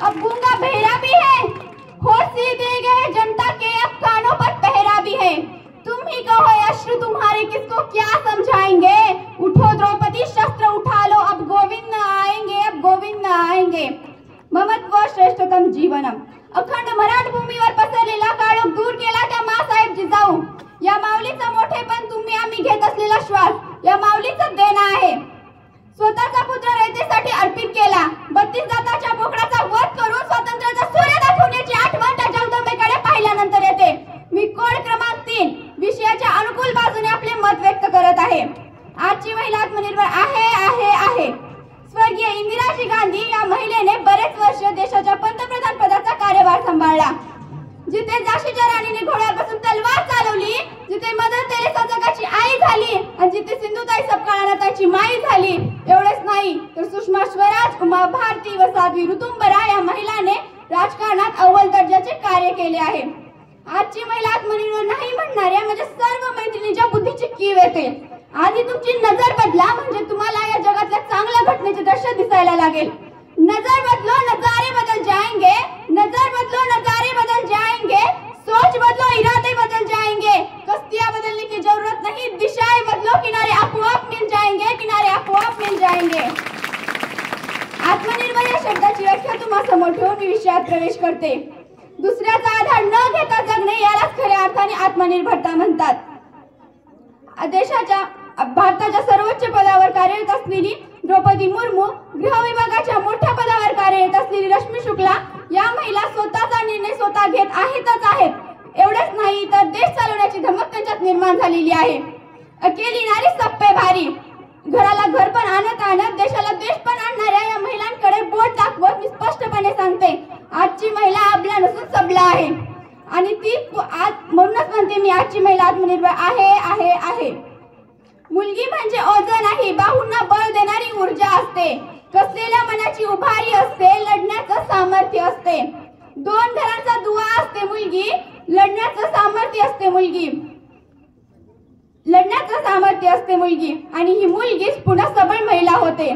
अब गूंगा बहरा भी है, होश सी दे गए जनता के अब कानों पर पहरा भी है। तुम ही कहो अश्रु तुम्हारे किसको क्या समझाएंगे, उठो द्रौपदी शस्त्र उठा लो, अब गोविंद आएंगे, अब गोविंद आएंगे। ममत्व श्रेष्ठतम जीवनम। अखंड मराठभूमीवर पसरलेला काळोख दूर केला त्या मासाहेब जिजाऊ। या माऊलीचा मोठेपण तुम्ही आम्ही घेत असलेला श्वास या माऊलीचा देणं आहे। स्वतःचा पुत्र रयतेसाठी अर्पित केला, 32 जाताच्या बोकडाचा वध करून स्वातंत्र्याचा सूर्य दाखवण्याची आठवण त्या जगदंबेकडे पाहिल्यानंतर येते। मी कोड क्रमांक 3 विषयाच्या अनुकूल बाजूने आपले मत व्यक्त करत आहे। आजची महिला आत्मनिर्भर आहे। स्वर्गीय इंदिराजी गांधी या महिलेने बरेच वर्ष देशाच्या पंतप्रधान पदाचा कार्यभार सांभाळला। जिथे झाशीच्या राणीने घोड्यावर बसून तलवार चालवली, जिथे मदर तेरेसा जगाची आई झाली आणि जिथे सिंधुताई सपकाळांना त्यांची माई झाली, एवढेच नाही तर सुषमा स्वराज, उमा भारती व साध्वी ऋतुंबरा या महिलांनी राजकारणात अव्वल दर्जाचे कार्य केले आहे। आजची महिला आत्मनिर्भर नाही म्हणणाऱ्या म्हणजे सर्व मैत्रिणींच्या बुद्धीची कीव येते। आधी तुमची नजर बदला म्हणजे तुम्हाला या जगातल्या चांगल्या घटनेचे दृश्य दिसायला लागेल। नजर बदलो नजारे बदल जाएंगे, नजर बदलो नजारे बदल जाएंगे, सोच बदलो इरादे बदल जाएंगे। कश्तियां बदलने की जरूरत नहीं, दिशाएं बदलो किनारे आपोआप मिल जाएंगे, किनारे आपोआप मिल जाएंगे। आत्मनिर्भर या शब्दाची व्याख्या तुम्हा समोर ठेवून मी विषयात प्रवेश करते। दुसऱ्याचा आधार न घेता जगणे यालाच खऱ्या अर्थाने आत्मनिर्भरता म्हणतात। भारताच्या सर्वोच्च पदावर कार्यरत असलेली द्रौपदी मुर्मू, गृह विभागाच्या मोठ्या पदावर कार्यरत असलेली रश्मी शुक्ला या महिला स्वतःचा निर्णय स्वतः घेत आहेत। एवढेच नाही तर देश चालवण्याची धमक त्यांच्यात निर्माण झालेली आहे। अकेली नारी सब पे भारी, घराला घर पण आणत देशाला देश पण आणणाऱ्या या महिलांकडे बोट दाखवत मी स्पष्टपणे सांगते, आजची महिला अबला नसून सबला आहे। आणि ती म्हणूनच म्हणते मी आजची महिला आत्मनिर्भर आहे। मुलगी म्हणजे ओझं नाही, बाहूंना बळ देणारी ऊर्जा असते, कसलेल्या मनाची उभारी असते, लढण्याचं सामर्थ्य असते। 2 घरांचा दुवा असते मुलगी, लढण्याचं सामर्थ्य असते मुलगी आणि ही मुलगीच पुन्हा सबळ महिला होते।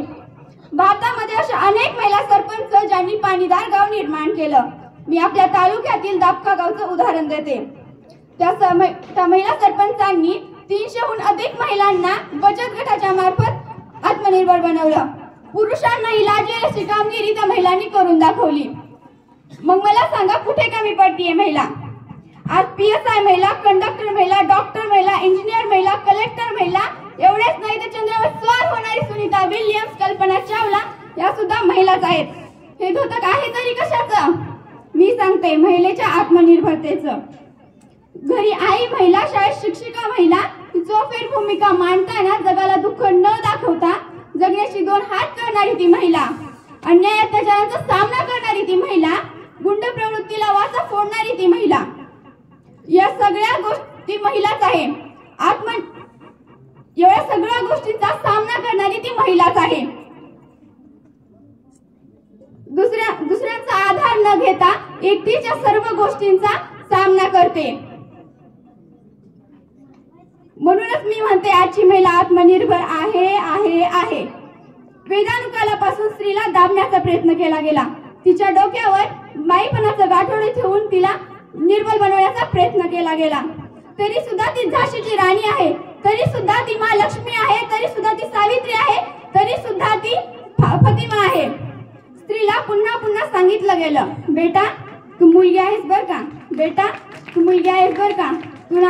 भारतामध्ये अशा अनेक महिला सरपंच ज्यांनी पाणीदार गाव निर्माण केलं। मी आपल्या तालुक्यातील दापका गावचं उदाहरण देते। त्या महिला सरपंचांनी 300हून अधिक महिलांना बचत गटाच्या मार्फत आत्मनिर्भर बनवलं। पुरुषांनाही लाजेल अशी कामगिरी त्या महिलांनी करून दाखवली। मग मला सांगा कुठे कमी पडतीये महिला? आज PSI महिला, कंडक्टर महिला, डॉक्टर महिला, इंजिनियर महिला, कलेक्टर महिला, एवढेच नाही तर चंद्रावर स्वार होणारी सुनीता विल्यम्स, कल्पना चावला या सुद्धा महिलाच आहेत। हे धोतक आहे तरी कशाचं? मी सांगते महिलेच्या आत्मनिर्भरतेचं। घरी आई महिला, शाळेत शिक्षिका महिला, चौफेर भूमिका मांडताना जगाला दुःख न दाखवता जगण्याची 2 हात करणारी ती महिला, अन्याय अत्याचारांचा सामना करणारी ती महिला, गुंड प्रवृत्तीला वाचा फोडणारी ती महिला, या सगळ्या गोष्टी महिलाच आहे। एवढ्या सगळ्या गोष्टींचा सामना करणारी ती महिलाच आहे। दुसऱ्यांचा आधार न घेता एकटीच्या सर्व गोष्टींचा सामना करते। म्हणूनच मी म्हणते आजची महिला आत्मनिर्भर आहे। वेदानुकालापासून स्त्रीला दाबण्याचा प्रयत्न केला गेला, तिच्या डोक्यावर बाईपणाचं गाठोडे ठेवून तिला निर्बल बनवण्याचा प्रयत्न केला गेला। तरी सुद्धा ती झाशीची राणी आहे, तरी सुद्धा ती महालक्ष्मी आहे, तरी सुद्धा ती सावित्री आहे, तरी सुद्धा ती फातिमा आहे। स्त्रीला पुन्हा पुन्हा सांगितलं गेलं, बेटा तू मुलगी आहेस बर का, बेटा तू मुलगी आहेस बर का, तू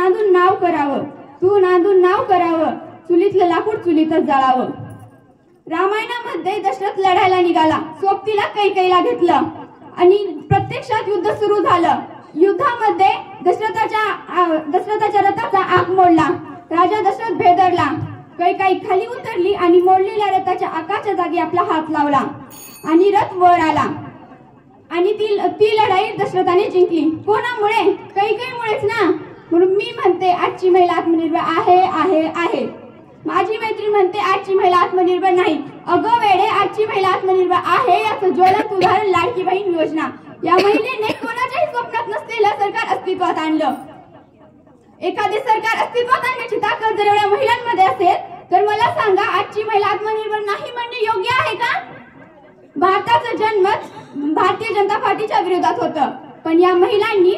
नांदून नाव करावं, चुलीतलं लाकूड चुलीतच जाळावं। रामायणामध्ये दशरथ लढायला निघाला, सोबतीला कैकेयीला घेतलं आणि प्रत्यक्षात युद्ध सुरू झालं। युद्धामध्ये दशरथाच्या रथाचा आग मोडला, राजा दशरथ भेदरला, कैकेयी खाली उतरली आणि मोडलेल्या रथाच्या आकाच्या जागी आपला हात लावला आणि रथ वर आला आणि ती लढाई दशरथाने जिंकली। कोणामुळे? कैकेयीमुळेच ना। म्हणून मी म्हणते आजची महिला आत्मनिर्भर आहे। माझी मैत्रीण म्हणते आजची महिला आत्मनिर्भर नाही। अगं वेडे, आजची महिला आत्मनिर्भर आहे याचं ज्वलंत उदाहरण लाडकी बहीण योजना। या महिलेने कोणाच्याही स्वप्नात नसलेलं सरकार अस्तित्वात आणलं। एखादे सरकार अस्तित्वात आणण्याची ताकद जर एवढ्या महिलांमध्ये असेल तर मला सांगा आजची महिला आत्मनिर्भर नाही म्हणणे योग्य आहे का? भारताचा जन्म भारतीय जनता पार्टीच्या विरोधात होतं, पण या महिलांनी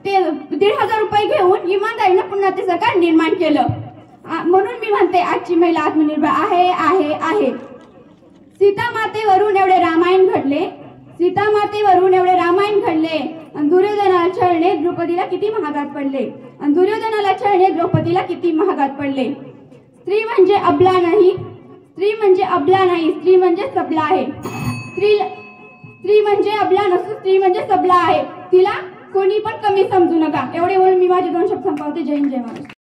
ते 1,500 रुपये घेऊन इमानदारीनं पुन्हा ते सरकार निर्माण केलं. म्हणून मी म्हणते आजची महिला आत्मनिर्भर आहे आहे आहे. सीता मातेवरून एवढे रामायण घडले, सीता मातेवरून एवढे रामायण घडले आणि दुर्योधनाला छळणे द्रौपदीला किती महागात पडले, आणि दुर्योधनाला छळणे द्रौपदीला किती महागात पडले. स्त्री म्हणजे अबला नाही, स्त्री म्हणजे अबला नाही, स्त्री म्हणजे सबला आहे. स्त्री म्हणजे अबला नसून स्त्री म्हणजे सबला आहे. तिला कोणी पण कमी समजू नका. एवढे बोलून मी माझे 2 शब्द संपवते. जय हिंद, जय महाराष्ट्र.